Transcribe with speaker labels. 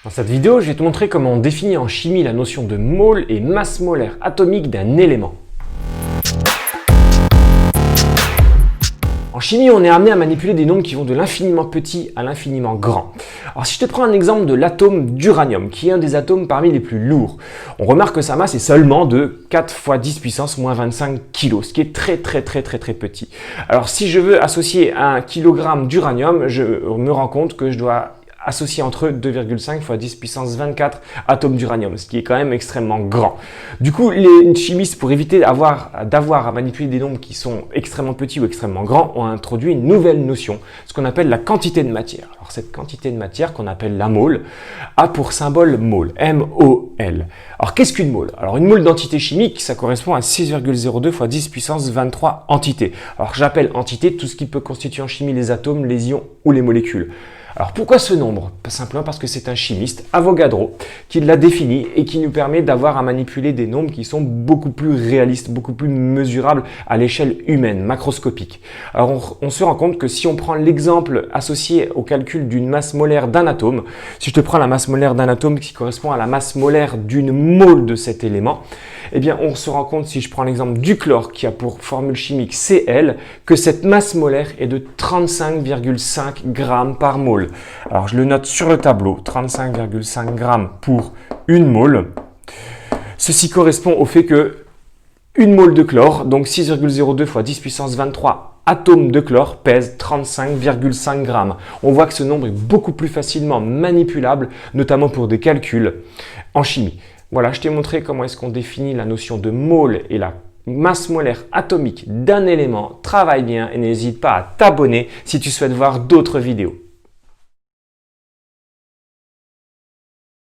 Speaker 1: Dans cette vidéo, je vais te montrer comment on définit en chimie la notion de mole et masse molaire atomique d'un élément. En chimie, on est amené à manipuler des nombres qui vont de l'infiniment petit à l'infiniment grand. Alors si je te prends un exemple de l'atome d'uranium, qui est un des atomes parmi les plus lourds, on remarque que sa masse est seulement de 4 fois 10 puissance moins 25 kg, ce qui est très petit. Alors si je veux associer un kilogramme d'uranium, je me rends compte que je dois associé entre 2,5 fois 10 puissance 24 atomes d'uranium, ce qui est quand même extrêmement grand. Du coup, les chimistes, pour éviter d'avoir à manipuler des nombres qui sont extrêmement petits ou extrêmement grands, ont introduit une nouvelle notion, ce qu'on appelle la quantité de matière. Alors cette quantité de matière, qu'on appelle la mole, a pour symbole mole, M-O-L. Alors qu'est-ce qu'une mole? Alors une mole d'entité chimique, ça correspond à 6,02 fois 10 puissance 23 entités. Alors j'appelle entité tout ce qui peut constituer en chimie les atomes, les ions ou les molécules. Alors pourquoi ce nombre? Simplement parce que c'est un chimiste, Avogadro, qui l'a défini et qui nous permet d'avoir à manipuler des nombres qui sont beaucoup plus réalistes, beaucoup plus mesurables à l'échelle humaine, macroscopique. Alors on se rend compte que si on prend l'exemple associé au calcul d'une masse molaire d'un atome, si je te prends la masse molaire d'un atome qui correspond à la masse molaire d'une mole de cet élément, eh bien on se rend compte, si je prends l'exemple du chlore qui a pour formule chimique Cl, que cette masse molaire est de 35,5 grammes par mole. Alors je le note sur le tableau, 35,5 grammes pour une mole. Ceci correspond au fait que une mole de chlore, donc 6,02 fois 10 puissance 23 atomes de chlore, pèse 35,5 grammes. On voit que ce nombre est beaucoup plus facilement manipulable, notamment pour des calculs en chimie. Voilà, je t'ai montré comment est-ce qu'on définit la notion de mole et la masse molaire atomique d'un élément. Travaille bien et n'hésite pas à t'abonner si tu souhaites voir d'autres vidéos.